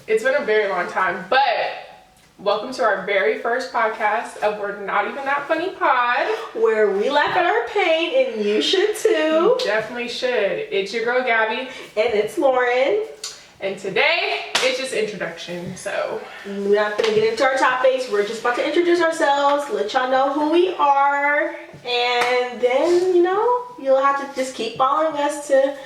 It's been a very long time, but welcome to our very first podcast of We're Not Even That Funny Pod. Where we laugh at our pain and you should too. You definitely should. It's your girl Gabby. And it's Lauren. And today, it's just introduction, so. We're not going to get into our topics. We're just about to introduce ourselves, let y'all know who we are. And then, you'll have to just keep following us to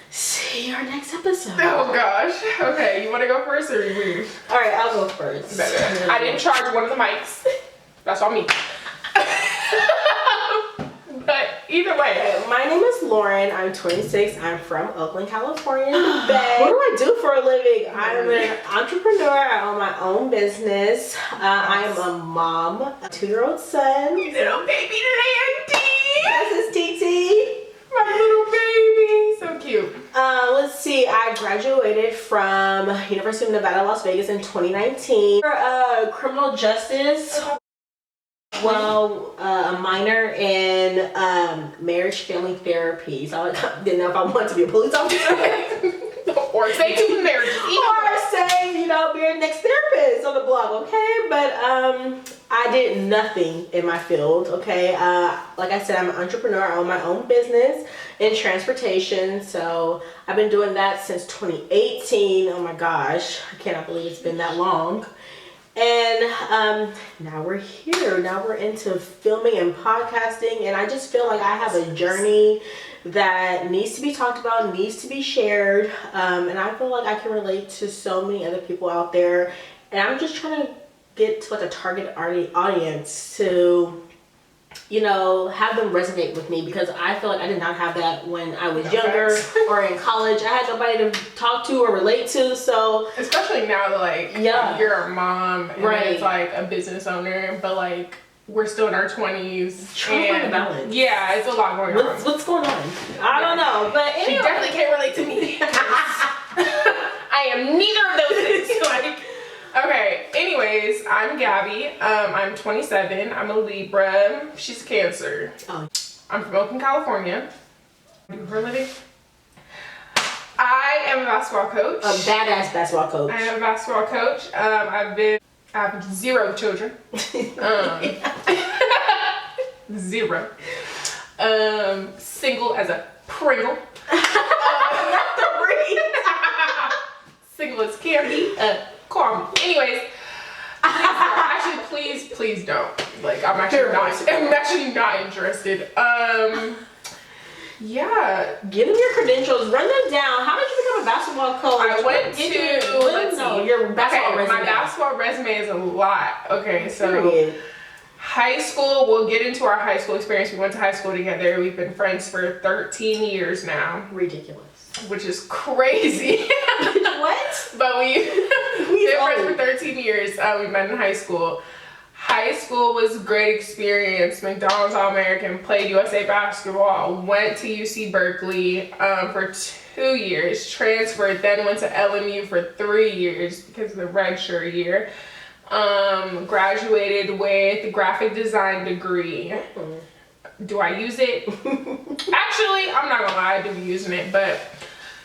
see our next episode. Oh gosh. Okay, you want to go first or you? All right, I'll go first. Better. I didn't charge one of the mics. That's on me. But either way. My name is Lauren. I'm 26. I'm from Oakland, California. What do I do for a living? I'm an entrepreneur. I own my own business. I am a mom, a 2-year-old son. Little baby Landy. This is TT. My little baby. So cute. Let's see. I graduated from University of Nevada, Las Vegas in 2019 for criminal justice. Well, a minor in marriage family therapy. So I didn't know if I wanted to be a police officer. Or say to marriage. Or say, be our next therapist on the block, okay? But I did nothing in my field, okay? Like I said, I'm an entrepreneur. I own my own business in transportation. So I've been doing that since 2018. Oh my gosh, I cannot believe it's been that long. And now we're here. Now we're into filming and podcasting. And I just feel like I have a journey that needs to be talked about, needs to be shared. And I feel like I can relate to so many other people out there. And I'm just trying to get to like a target audience to, have them resonate with me, because I feel like I did not have that when I was younger or in college. I had nobody to talk to or relate to. So especially now that you're a mom and it's like a business owner, but we're still in our 20s. Trying to find a balance. Yeah, it's a lot going on. What's going on? I don't know, but anyway. She definitely can't relate to me. I am neither of those things. Okay, anyways, I'm Gabby. I'm 27. I'm a Libra. She's Cancer. Oh. I'm from Oakland, California. What do you do for a living? I am a basketball coach. A badass basketball coach. I am a basketball coach. I have 0 children. 0. Single as a Pringle. Single as can be. Call me. Anyways, actually, please don't. I'm actually not interested. Yeah. Give them your credentials. Run them down. How did you become a basketball coach? I went to your basketball resume. My basketball resume is a lot. Okay, so Period. High school. We'll get into our high school experience. We went to high school together. We've been friends for 13 years now. Ridiculous. Which is crazy. What? But we've been friends for 13 years. We met in high school. High school was a great experience. McDonald's All-American, played USA basketball, went to UC Berkeley for 2 years, transferred, then went to LMU for 3 years because of the redshirt year. Graduated with a graphic design degree. Mm-hmm. Do I use it? Actually, I'm not gonna lie, I do be using it, but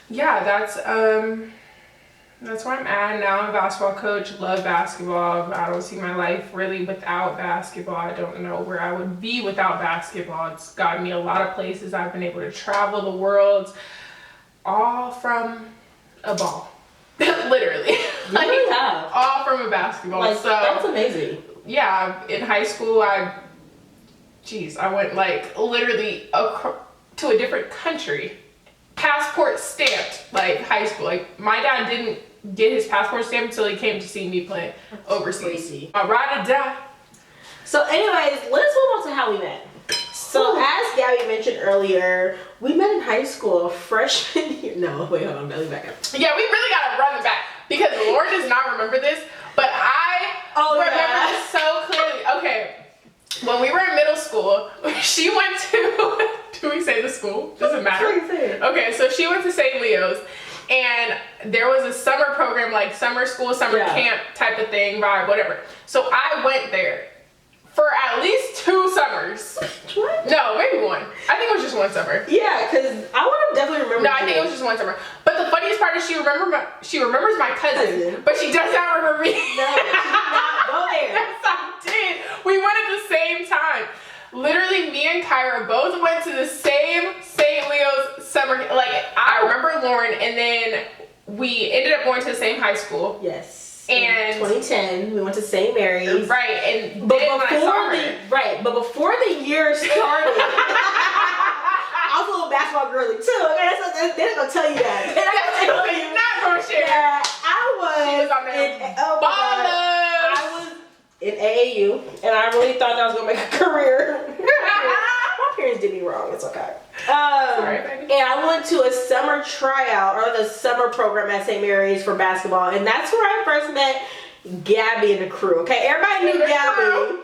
yeah, that's where I'm at now. I'm a basketball coach, love basketball. I don't see my life really without basketball. I don't know where I would be without basketball. It's gotten me a lot of places. I've been able to travel the world, all from a ball. Literally. All from a basketball. So that's amazing. Yeah, in high school, I went literally to a different country. Passport stamped, high school. My dad didn't get his passport stamped until he came to see me play overseas. Ride or die. So anyways, let's move on to how we met. So as Gabby mentioned earlier, we met in high school, freshman year. No, wait, hold on, let me back up. Yeah, we really gotta run it back because Lauren does not remember this, but I remember this so clearly. Okay, when we were in middle school, she went to, do we say the school? Doesn't matter. Okay, so she went to St. Leo's, and there was a summer program, summer school, summer camp type of thing, vibe, whatever. So I went there for at least 2 summers. What? No, maybe 1. I think it was just 1 summer. Yeah, because I want to definitely remember. No, I think it was just 1 summer. But the funniest part is she remembers my cousin, but she does not remember me. No, she did not go there. Yes, I did. We went at the same time. Literally, me and Kyra both went to the same St. Leo's summer. Like, I remember Lauren, and then we ended up going to the same high school. Yes. And in 2010, we went to St. Mary's. Right, and then when I saw her. But before the year started, I was a little basketball girly too. Okay, they're not gonna tell you that. They're not gonna share. Yeah, she was on there. I was in AAU, and I really thought that I was gonna make a career. My parents did me wrong. It's okay. Sorry, baby. And I went to a summer tryout or the summer program at St. Mary's for basketball, and that's where I first met Gabby and the crew. Okay, everybody knew Gabby.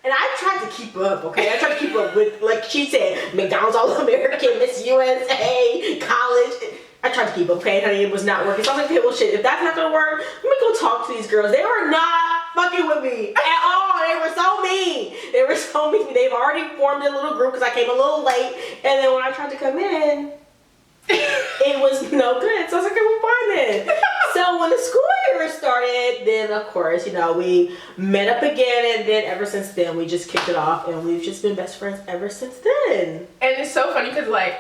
And I tried to keep up, okay? I tried to keep up with, like she said, McDonald's All-American, Miss USA, college. I tried to keep up, okay, honey, it was not working. So I was like, okay, well, shit, if that's not gonna work, let me go talk to these girls. They were not fucking with me at all. They were so mean. They were so mean. They've already formed a little group because I came a little late. And then when I tried to come in, it was no good. So I was like, okay, well, fine then. So when the school year started, then of course, you know, we met up again, and then ever since then we just kicked it off, and we've just been best friends ever since then. And it's so funny because like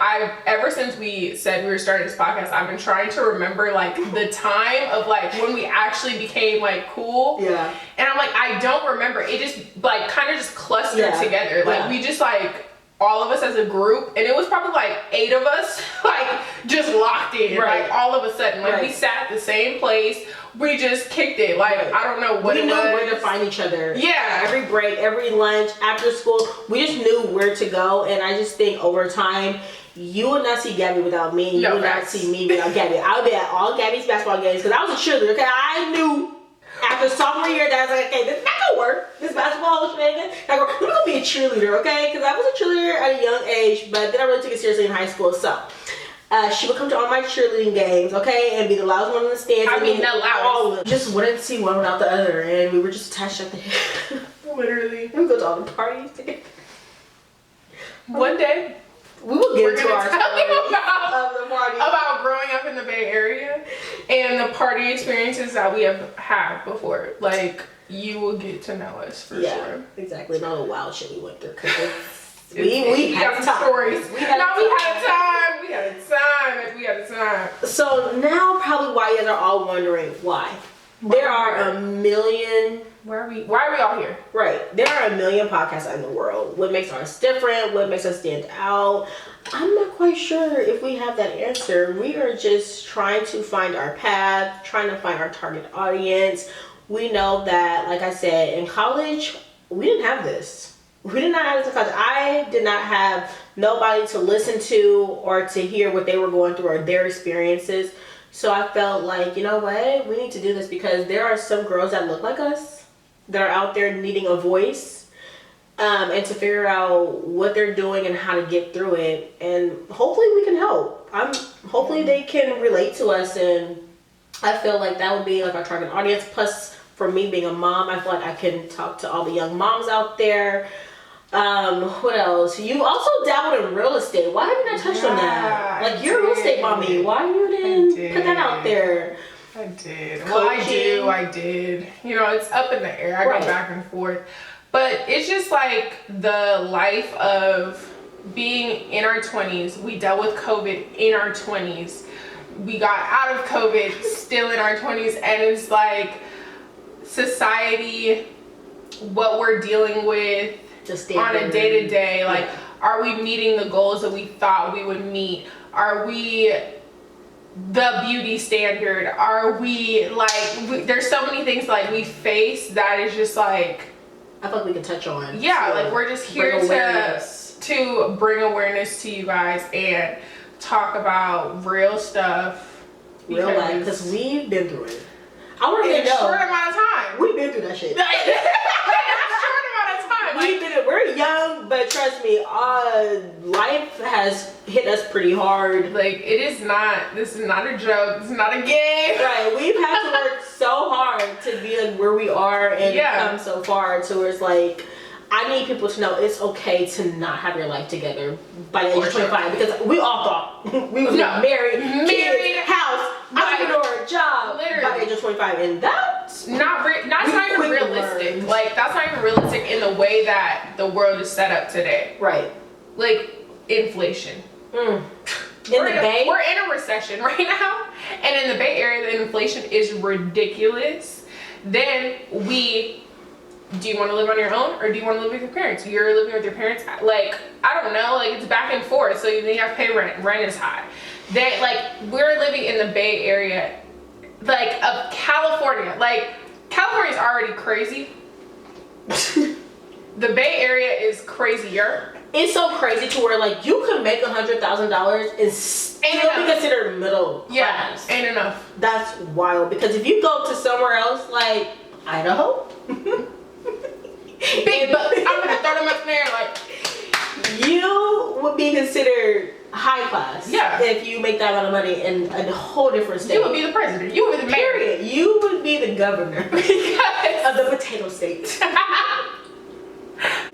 ever since we said we were starting this podcast, I've been trying to remember like the time of like when we actually became like cool. Yeah. And I'm like, I don't remember. It just like kind of just clustered together. Like we just like all of us as a group, and it was probably like 8 of us like just locked in, like all of a sudden, like we sat at the same place, we just kicked it, like I don't know what we it knew was. where to find each other. Yeah, every break, every lunch, after school, we just knew where to go. And I just think over time, you would not see Gabby without me. You would not see me without Gabby. I would be at all Gabby's basketball games because I was a cheerleader. Okay, I knew after sophomore year that I was like, okay, this is not gonna work. This basketball shenanigans. I'm gonna be a cheerleader, okay? Because I was a cheerleader at a young age, but then I really took it seriously in high school. So she would come to all my cheerleading games, okay, and be the loudest one in the stands. I mean, the loudest. Just wouldn't see one without the other, and we were just attached at the hip. Literally. We would go to all the parties together. One day, we will get into our story about growing up in the Bay Area and the party experiences that we have had before. Like, you will get to know us for sure. Exactly. And all the wild shit we went through. We had some stories. We had a time. So now probably why you guys are all wondering why. There are a million. Why are we all here? Right. There are a million podcasts in the world. What makes us different? What makes us stand out? I'm not quite sure if we have that answer. We are just trying to find our path, trying to find our target audience. We know that, like I said, in college, we didn't have this. We did not have this in college. I did not have nobody to listen to or to hear what they were going through or their experiences. So I felt like, you know what? We need to do this because there are some girls that look like us that are out there needing a voice, and to figure out what they're doing and how to get through it. And hopefully we can help. Hopefully they can relate to us, and I feel like that would be like our target audience. Plus, for me being a mom, I feel like I can talk to all the young moms out there. What else? You also dabbled in real estate. Why have you not touched on that? Like, you're a real estate mommy. Why you didn't put that out there? I did. Well, I did. You know, it's up in the air. I go back and forth. But it's just like the life of being in our 20s. We dealt with COVID in our 20s. We got out of COVID still in our 20s. And it's like society, what we're dealing with on a day-to-day. Like, are we meeting the goals that we thought we would meet? Are we the beauty standard? Are we like, there's so many things like we face that is just like, I feel like we can touch on. Yeah, like we're just here to bring awareness to you guys and talk about real stuff. Real life, because we've been through it. I want to know. In a short amount of time. We've been through that shit. We're young, but trust me, life has hit us pretty hard. Like, this is not a joke. This is not a game. Right. We've had to work so hard to be like where we are and come so far to where it's like, I need people to know it's okay to not have your life together by the age of 25 because we all thought we was married, kids, house, entrepreneur, job by the age of 25, and that's not even realistic. Like that's not even realistic in the way that the world is set up today. Right. Like inflation. We're in a recession right now, and in the Bay Area, the inflation is ridiculous. Then do you want to live on your own or do you want to live with your parents? You're living with your parents, like I don't know, like it's back and forth. So you have to pay rent. Rent is high. Then we're living in the Bay Area, like of California. Like California is already crazy. The Bay Area is crazier. It's so crazy to where like you could make $100,000 and still be considered middle class. Ain't enough. That's wild because if you go to somewhere else like Idaho, big bucks. I'm gonna throw them up there like. You would be considered high class. Yeah. If you make that amount of money in a whole different state. You would be the president. You would be the mayor. Period. You would be the governor of the potato state.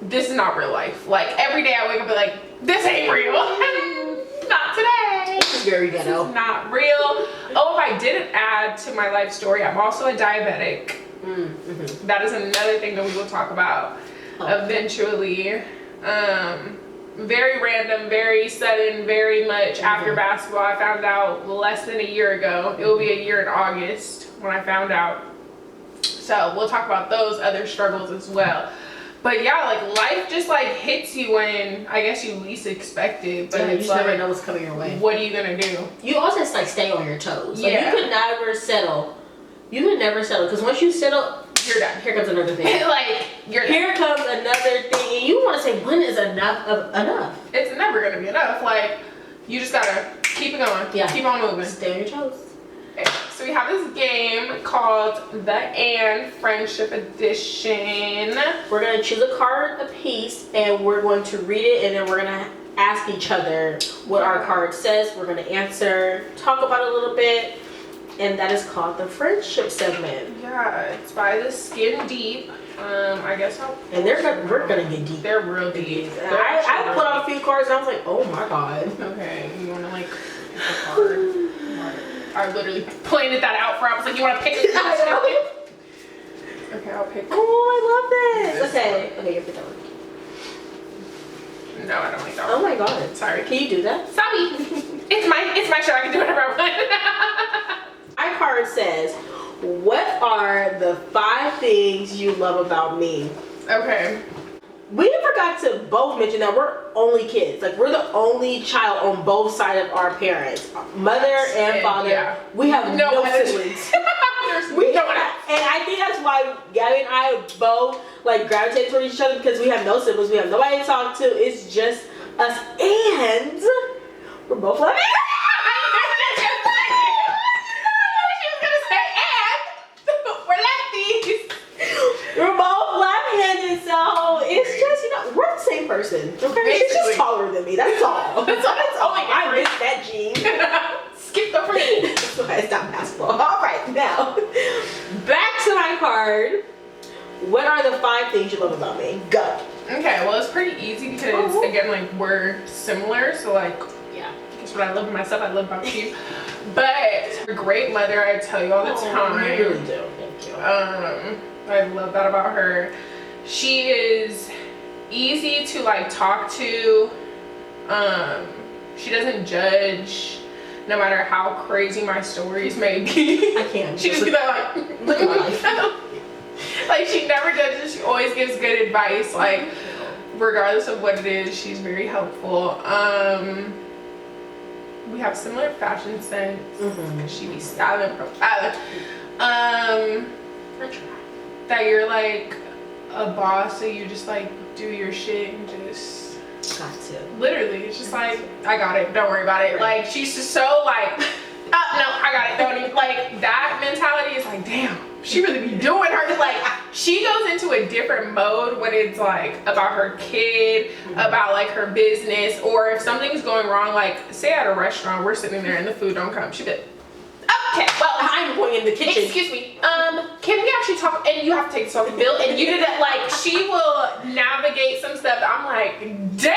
This is not real life. Like every day I wake up and be like, this ain't real. Not today. This is very ghetto. This is not real. Oh, if I didn't add to my life story, I'm also a diabetic. Mm-hmm. That is another thing that we will talk about eventually. Very random, very sudden, very much after basketball. I found out less than a year ago. It will be a year in August when I found out. So we'll talk about those other struggles as well. But yeah, like life just like hits you when I guess you least expect it. But you just never know what's coming your way. What are you gonna do? You also just like stay on your toes. Like, Yeah. You could never settle. You could never settle because once you settle, You're done. here comes another thing. Like you're done. Here comes another thing, and you want to say when is enough of enough? It's never gonna be enough. Like you just gotta keep it going. Yeah. Keep on moving. Stay on your toes. Okay, so we have this game called the And Friendship Edition. We're gonna choose a card a piece, and we're going to read it, and then we're gonna ask each other what our card says. We're gonna answer, talk about it a little bit, and that is called the friendship segment. Yeah, it's by the Skin Deep. I guess And we're gonna get deep. They're real deep. I put out a few cards, and I was like, oh my god. Okay, you wanna like pick a card? I literally planted that out for. I was like, you wanna pick it? Okay, I'll pick. Oh, I love this. Okay, you pick that one. No, I don't like that one. Oh my god. Sorry. Can you do that? Sorry. It's my show. I can do whatever I want. My card says, what are the 5 things you love about me? Okay. We forgot to both mention that we're only kids. Like, we're the only child on both sides of our parents. Mother and father. Yeah. We have no siblings. We don't have. And I think that's why Gabby and I both like gravitate toward each other because we have no siblings. We have nobody to talk to. It's just us. And we're both like we're both left-handed, so it's just, we're the same person. Okay, she's just taller than me. That's all. That's all. I missed that gene. Skip the free. That's why I stopped basketball. All right, now back to my card. What are the 5 things you love about me? Go. Okay, well it's pretty easy because again, like we're similar. So like, yeah. Guess what I love about myself, I love about you. But a great mother, I tell you all the time. You really do. Thank you. I love that about her. She is easy to like talk to. She doesn't judge, no matter how crazy my stories may be. I can't. She just be like, look at my life. Like she never judges. She always gives good advice. Like regardless of what it is, she's very helpful. We have similar fashion sense. She be styling, profiling. That you're like a boss, so you just like do your shit and just got to. Literally, it's just like I got it. Don't worry about it. Like she's just so like, no, I got it. Don't even like that mentality is like, damn, she really be doing her. Like she goes into a different mode when it's like about her kid, about like her business, or if something's going wrong. Like say at a restaurant, we're sitting there and the food don't come. She'd be like, okay, well, I'm going in the kitchen. Excuse me. Can we actually talk, and you have to take the selfie bill, and you did it, like, she will navigate some stuff. I'm like, damn.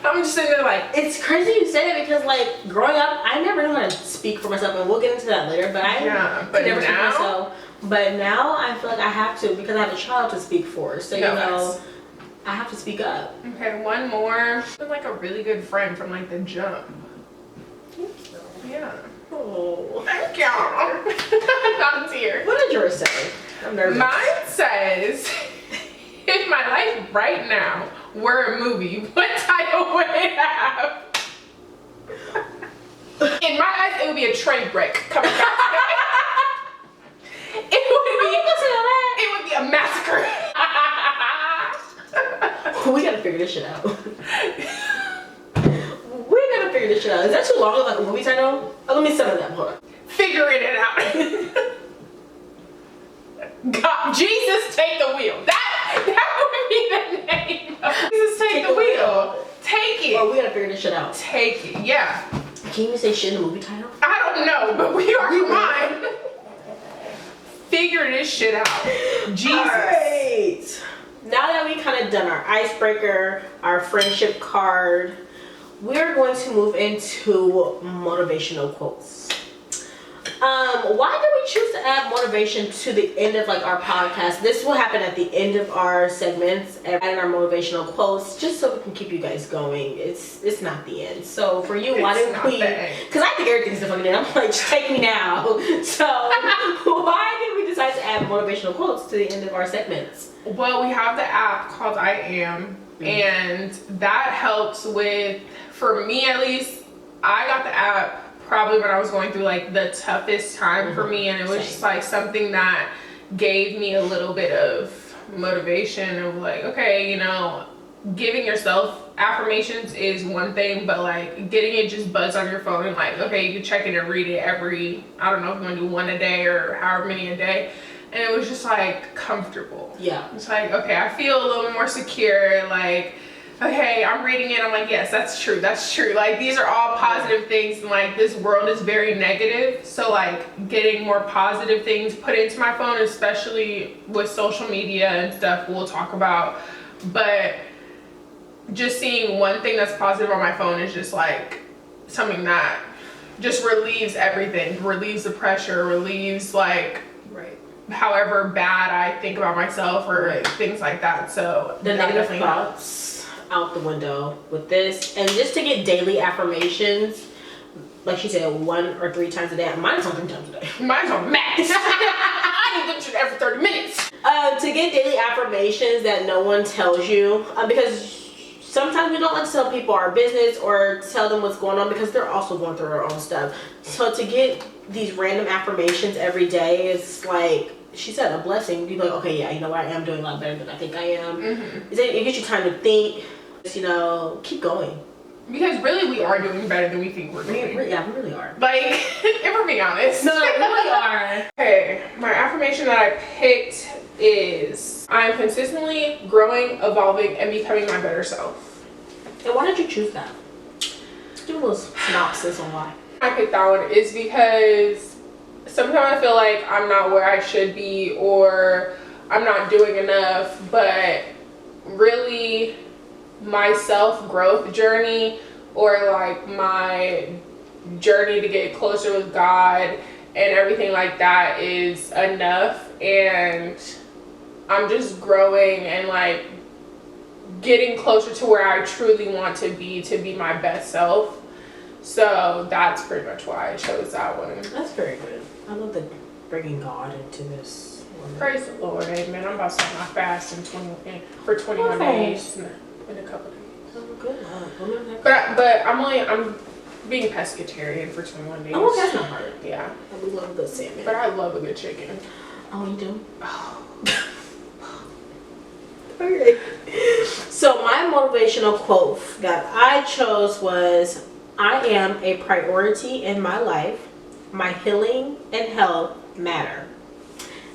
I'm just sitting there like. It's crazy you say that because, like, growing up, I never knew how to speak for myself, and we'll get into that later, but I could never speak for myself. But now I feel like I have to because I have a child to speak for. So, I have to speak up. Okay, one more. She's been like a really good friend from like the jump. Thank you. Yeah. Oh. Thank y'all. Not a tear. What did yours say? I'm nervous. Mine says, if my life right now were a movie, what title would it have? In my eyes, it would be a train wreck coming back. It would be a massacre. We gotta figure this shit out. Is that too long of like a movie title? Oh, let me sum it up. Hold on. Figuring it out. God, Jesus, take the wheel. That would be the name. Jesus, take the wheel. Take it. Oh, we gotta figure this shit out. Take it. Yeah. Can you even say shit in the movie title? I don't know, but we are fine. Figure this shit out. Jesus. All right. Now that we kind of done our icebreaker, our friendship card, we're going to move into motivational quotes. Why did we choose to add motivation to the end of like our podcast? This will happen at the end of our segments, adding our motivational quotes, just so we can keep you guys going. It's not the end. So for you, why didn't we? Because I think everything's the fucking end. I'm like, just take me now. So why did we decide to add motivational quotes to the end of our segments? Well, we have the app called I Am, and that helps with, for me at least, I got the app probably when I was going through like the toughest time for me, and it was just like something that gave me a little bit of motivation of like, okay, you know, giving yourself affirmations is one thing, but like getting it just buzzed on your phone and like, okay, you can check it and read it every, I don't know if you want to do one a day or however many a day. And it was just like comfortable. Yeah. It's like, okay, I feel a little more secure. Like, okay, I'm reading it. I'm like, yes, that's true. That's true. Like, these are all positive things. And like, this world is very negative. So like getting more positive things put into my phone, especially with social media and stuff we'll talk about. But just seeing one thing that's positive on my phone is just like something that just relieves everything, relieves the pressure, relieves like, however bad I think about myself or things like that. So the negative thoughts out the window with this, and just to get daily affirmations, like she said, 1 or 3 times a day. Mine's on 3 times a day. Mine's on max. I need them to every 30 minutes. To get daily affirmations that no one tells you, because sometimes we don't like to tell people our business or tell them what's going on because they're also going through their own stuff. So to get these random affirmations every day is like she said, a blessing. You'd be like, okay, yeah, you know what, I am doing a lot better than I think I am. It gives you time to think, you know, keep going. Because really we are doing better than we think we're doing. Yeah, we really are. Like, if we're being honest. No, we really are. Okay, my affirmation that I picked is, I'm consistently growing, evolving, and becoming my better self. And why did you choose that? Do a little synopsis on why. I picked that one is because sometimes I feel like I'm not where I should be or I'm not doing enough, but really my self-growth journey or like my journey to get closer with God and everything like that is enough, and I'm just growing and like getting closer to where I truly want to be my best self. So that's pretty much why I chose that one. That's very good. I love the bringing God into this. Praise the Lord, amen. I'm about to start my fast for 21 days in a couple days. Oh, good luck. But I'm being pescatarian for 21 days. Oh, that's not hard. Yeah. We love good salmon. But I love a good chicken. Oh, you do? Oh. Okay. So my motivational quote that I chose was, I am a priority in my life. My healing and health matter.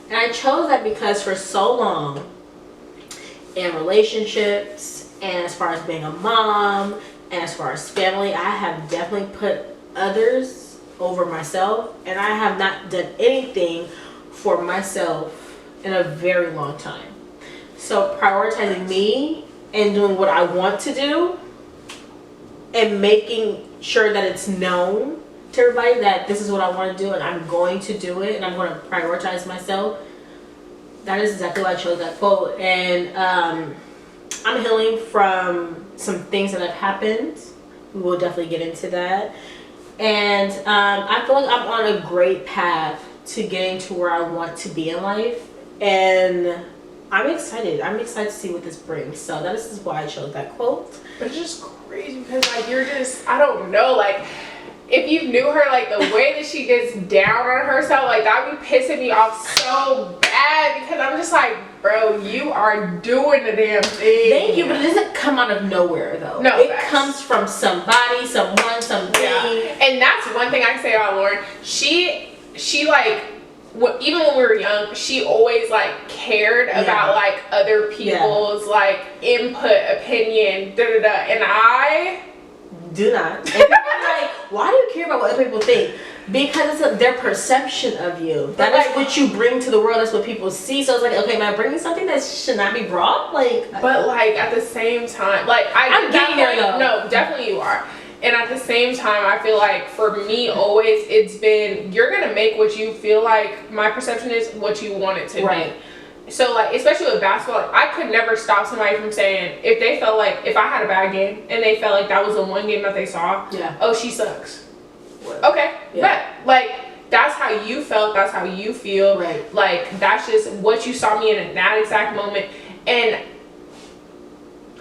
And I chose that because for so long in relationships and as far as being a mom and as far as family, I have definitely put others over myself, and I have not done anything for myself in a very long time. So prioritizing me and doing what I want to do and making sure that it's known to everybody that this is what I want to do and I'm going to do it and I'm going to prioritize myself. That is exactly why I chose that quote. And I'm healing from some things that have happened. We will definitely get into that. And I feel like I'm on a great path to getting to where I want to be in life. And I'm excited. I'm excited to see what this brings. So that is why I chose that quote. But it's just crazy because like you're just, I don't know, like if you knew her, like the way that she gets down on herself, like that would be pissing me off so bad because I'm just like, bro, you are doing the damn thing. Thank you, but it doesn't come out of nowhere though. No, it comes from somebody, someone, something. Yeah. And that's one thing I can say about Lauryn. She like, even when we were young, she always like cared about like other people's like input, opinion, and I do not. And people are like, why do you care about what other people think? Because it's their perception of you. That is what you bring to the world. That's what people see. So it's like, okay, am I bringing something that should not be brought? Like, but like at the same time, like I'm getting there though. No, definitely you are. And at the same time, I feel like for me, always it's been, you're gonna make what you feel like, my perception is what you want it to be. So like, especially with basketball, like, I could never stop somebody from saying, if they felt like, if I had a bad game and they felt like that was the one game that they saw, oh, she sucks. Okay, but like, that's how you felt, that's how you feel. Like, that's just what you saw me in that exact moment. And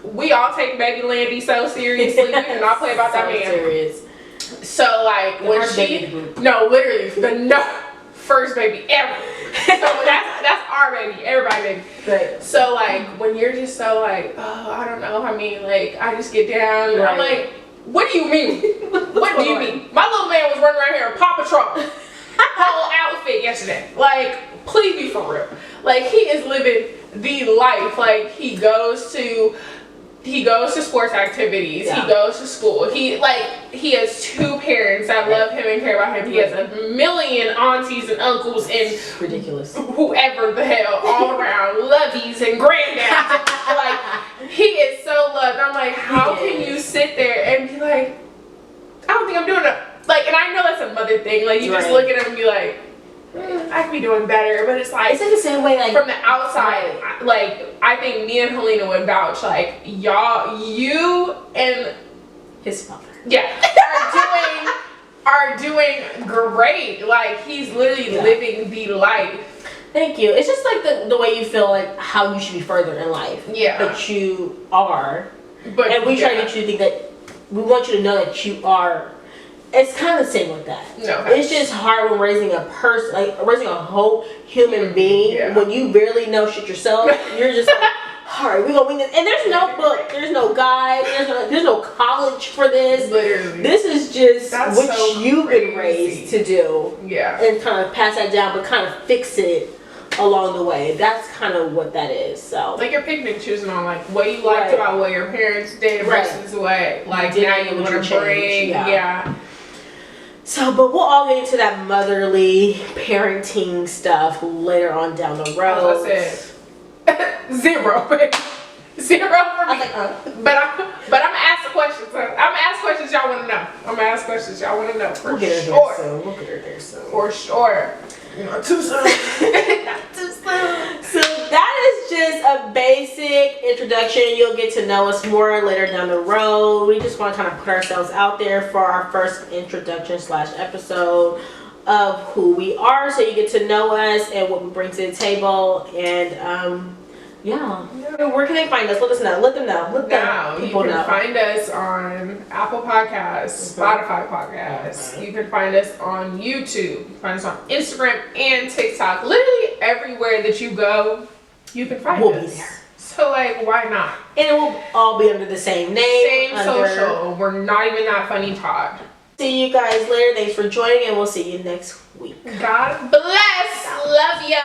we all take baby Landy so seriously. We do not play about that man. Serious. So like, when she, no, literally, the first baby ever. So that's our baby, everybody baby. Right. So like, when you're just so like, oh, I don't know, I mean, like, I just get down, and I'm like, what do you mean? What do you mean? My little man was running around here in Paw Patrol whole outfit yesterday. Like, please be for real. Like, he is living the life. Like, he goes to sports activities. He goes to school. He has 2 parents that love him and care about him. He has a million aunties and uncles and ridiculous whoever the hell all around, lovies and granddads. Like, he is so loved. I'm like, how can you sit there and be like, I don't think I'm doing it. Like, and I know that's a mother thing. Like, you just look at him and be like, I could be doing better, but it's like the same way. Like, from the outside, like, I think me and Helena would vouch. Like, you and his father, are doing great. Like, he's literally living the life. Thank you. It's just like the way you feel like how you should be further in life. But you are. But and we try to get you to think that we want you to know that you are. It's kind of the same with that. No, it's just hard when raising a person, like raising a whole human being. When you barely know shit yourself, you're just like, all right, we gonna wing this. And there's no book, there's no guide, there's no college for this. Literally, this is just what you've been raised to do. And kind of pass that down, but kind of fix it along the way. That's kind of what that is. So like, you're picking and choosing on like what you liked about what your parents did versus what like now you want to bring. So, but we'll all get into that motherly parenting stuff later on down the road. That's it. Zero for me. But I'm gonna ask the questions. I'm gonna ask questions y'all want to know. For sure. We'll get her there soon. For sure. Not too soon. Not too soon. So that is just a basic introduction. You'll get to know us more later down the road. We just want to kind of put ourselves out there for our first introduction / episode of who we are, so you get to know us and what we bring to the table. And where can they find us? Let us know. Let them know. You can find us on Apple Podcasts, Spotify Podcasts. You can find us on YouTube. You can find us on Instagram and TikTok. Literally everywhere that you go, you can find us. We'll be there. So like, why not? And it will all be under the same name. Same social. We're not even that funny pod. See you guys later. Thanks for joining, and we'll see you next week. God bless. Love ya.